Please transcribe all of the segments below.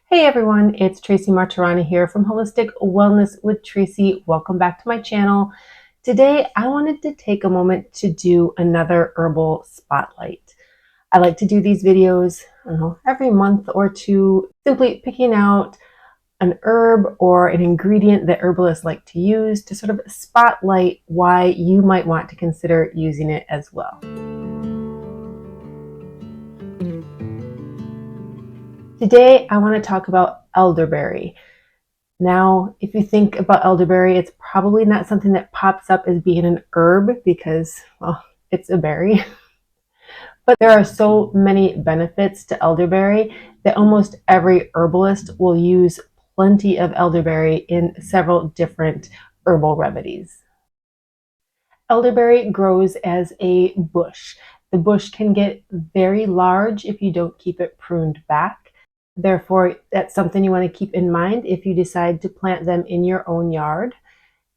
Hey everyone, it's Tracy Martirana here from Holistic Wellness with Tracy. Welcome back to my channel. Today I wanted to take a moment to do another herbal spotlight. I like to do these videos, I don't know, every month or two, simply picking out an herb or an ingredient that herbalists like to use to sort of spotlight why you might want to consider using it as well. Today I want to talk about elderberry. Now, if you think about elderberry, it's probably not something that pops up as being an herb because, well, it's a berry. But there are so many benefits to elderberry that almost every herbalist will use plenty of elderberry in several different herbal remedies. Elderberry grows as a bush. The bush can get very large if you don't keep it pruned back. Therefore, that's something you want to keep in mind if you decide to plant them in your own yard.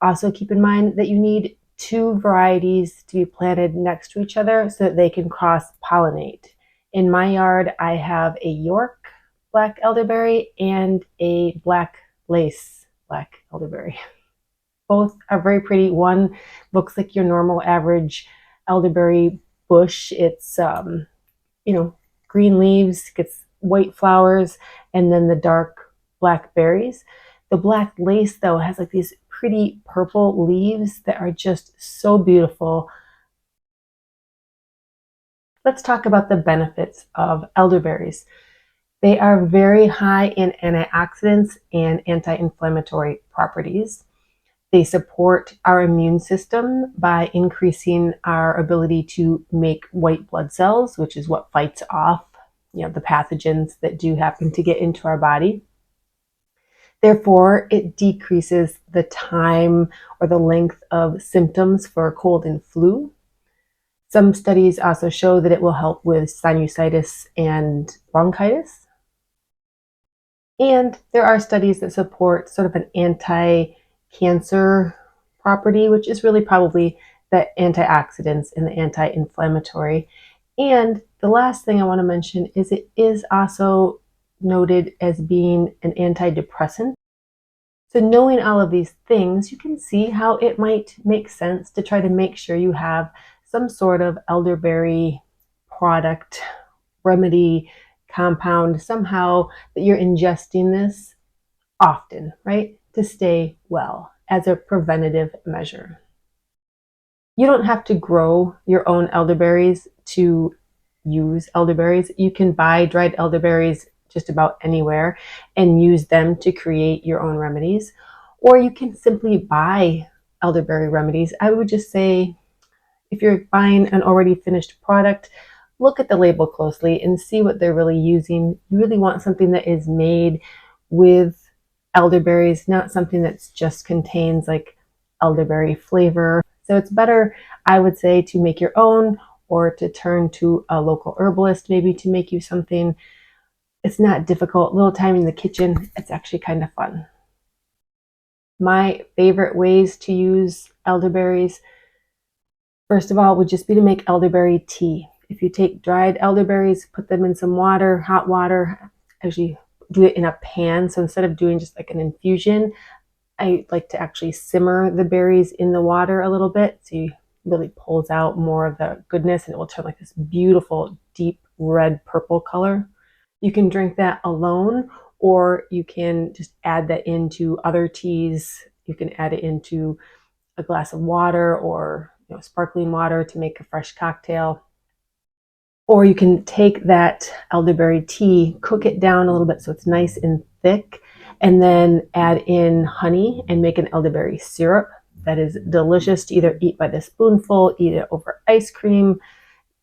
Also, keep in mind that you need two varieties to be planted next to each other so that they can cross-pollinate. In my yard, I have a York black elderberry and a black lace black elderberry. Both are very pretty. One looks like your normal average elderberry bush. It's green leaves, gets white flowers, and then the dark black berries. The black lace, though, has like these pretty purple leaves that are just so beautiful. Let's talk about the benefits of elderberries. They are very high in antioxidants and anti-inflammatory properties. They support our immune system by increasing our ability to make white blood cells, which is what fights off, the pathogens that do happen to get into our body. Therefore, it decreases the time or the length of symptoms for cold and flu. Some studies also show that it will help with sinusitis and bronchitis. And there are studies that support sort of an anti-cancer property, which is really probably the antioxidants and the anti-inflammatory. And the last thing I want to mention is it is also noted as being an antidepressant. So knowing all of these things, you can see how it might make sense to try to make sure you have some sort of elderberry product, remedy, compound, somehow that you're ingesting this often, right? To stay well as a preventative measure. You don't have to grow your own elderberries to use elderberries. You can buy dried elderberries just about anywhere and use them to create your own remedies. Or you can simply buy elderberry remedies. I would just say if you're buying an already finished product, look at the label closely and see what they're really using. You really want something that is made with elderberries, not something that's just contains like elderberry flavor. So it's better, I would say, to make your own or to turn to a local herbalist maybe to make you something. It's not difficult, a little time in the kitchen. It's actually kind of fun. My favorite ways to use elderberries, first of all, would just be to make elderberry tea. If you take dried elderberries, put them in some water, hot water, actually do it in a pan. So instead of doing just like an infusion, I like to actually simmer the berries in the water a little bit. So you really pulls out more of the goodness and it will turn like this beautiful deep red purple color. You can drink that alone, or you can just add that into other teas. You can add it into a glass of water or sparkling water to make a fresh cocktail. Or you can take that elderberry tea, cook it down a little bit so it's nice and thick, and then add in honey and make an elderberry syrup that is delicious to either eat by the spoonful, eat it over ice cream.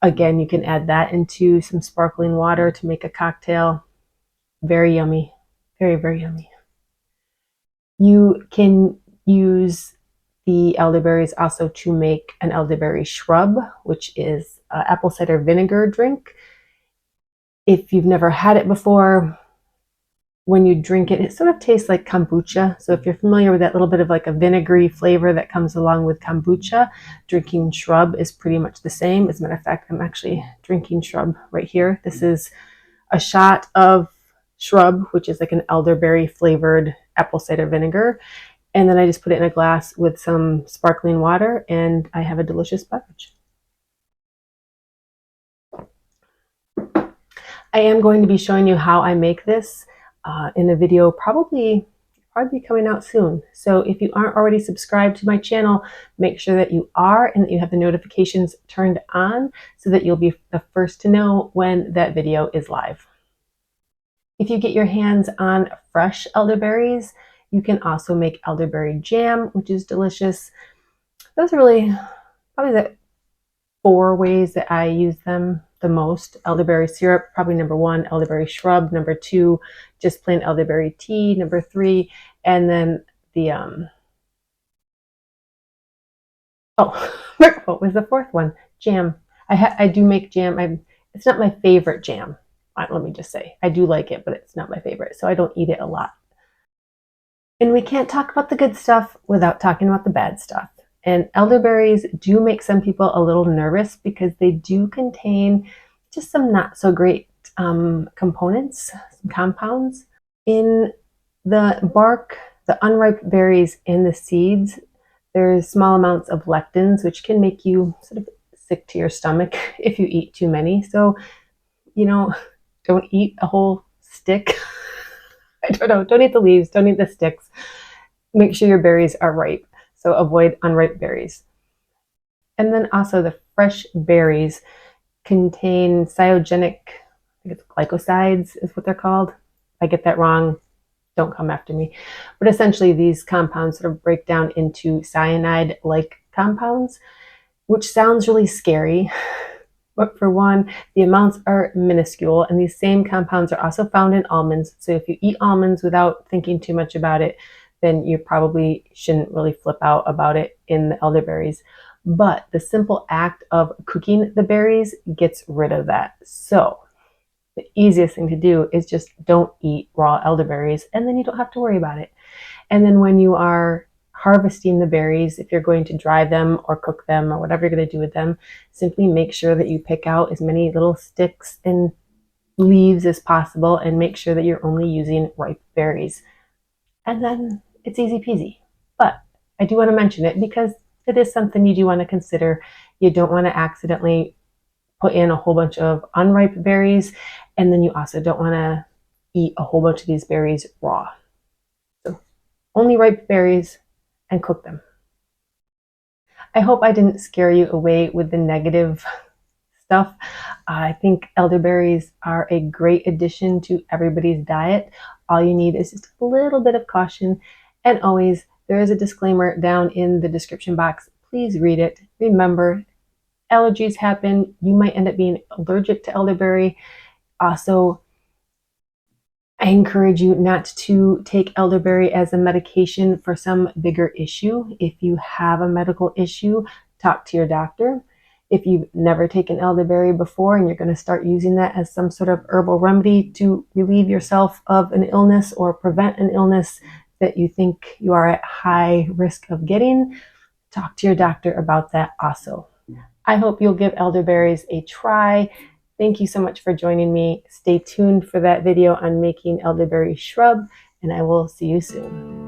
Again, you can add that into some sparkling water to make a cocktail. Very yummy. Very, very yummy. You can use the elderberries also to make an elderberry shrub, which is an apple cider vinegar drink. If you've never had it before, when you drink it, it sort of tastes like kombucha. So if you're familiar with that little bit of like a vinegary flavor that comes along with kombucha, drinking shrub is pretty much the same. As a matter of fact, I'm actually drinking shrub right here. This is a shot of shrub, which is like an elderberry flavored apple cider vinegar. And then I just put it in a glass with some sparkling water, and I have a delicious beverage. I am going to be showing you how I make this in a video probably coming out soon. So if you aren't already subscribed to my channel, make sure that you are and that you have the notifications turned on so that you'll be the first to know when that video is live. If you get your hands on fresh elderberries, you can also make elderberry jam, which is delicious. Those are really probably the 4 ways that I use them the most. Elderberry syrup, probably number 1, elderberry shrub, number 2, just plain elderberry tea, number 3, and then the what was the 4th one? Jam. I do make jam. It's not my favorite jam. Let me just say, I do like it, but it's not my favorite, so I don't eat it a lot. And we can't talk about the good stuff without talking about the bad stuff. And elderberries do make some people a little nervous because they do contain just some not so great components, some compounds. In the bark, the unripe berries, and the seeds, there's small amounts of lectins, which can make you sort of sick to your stomach if you eat too many. So, don't eat a whole stick. I don't know, don't eat the leaves, don't eat the sticks. Make sure your berries are ripe. So avoid unripe berries. And then also the fresh berries contain cyanogenic, I think it's glycosides is what they're called. If I get that wrong, don't come after me. But essentially these compounds sort of break down into cyanide-like compounds, which sounds really scary. But for one, the amounts are minuscule, and these same compounds are also found in almonds. So if you eat almonds without thinking too much about it, then you probably shouldn't really flip out about it in the elderberries. But the simple act of cooking the berries gets rid of that. So the easiest thing to do is just don't eat raw elderberries, and then you don't have to worry about it. And then when you are harvesting the berries, if you're going to dry them or cook them or whatever you're going to do with them, simply make sure that you pick out as many little sticks and leaves as possible and make sure that you're only using ripe berries. And then it's easy peasy. But I do want to mention it because it is something you do want to consider. You don't want to accidentally put in a whole bunch of unripe berries, and then you also don't want to eat a whole bunch of these berries raw. So only ripe berries, and cook them. I hope I didn't scare you away with the negative stuff. I think elderberries are a great addition to everybody's diet. All you need is just a little bit of caution. And always, there is a disclaimer down in the description box. Please read it. Remember, allergies happen. You might end up being allergic to elderberry. Also, I encourage you not to take elderberry as a medication for some bigger issue. If you have a medical issue, talk to your doctor. If you've never taken elderberry before and you're going to start using that as some sort of herbal remedy to relieve yourself of an illness or prevent an illness that you think you are at high risk of getting, talk to your doctor about that also. I hope you'll give elderberries a try. Thank you so much for joining me. Stay tuned for that video on making elderberry shrub, and I will see you soon.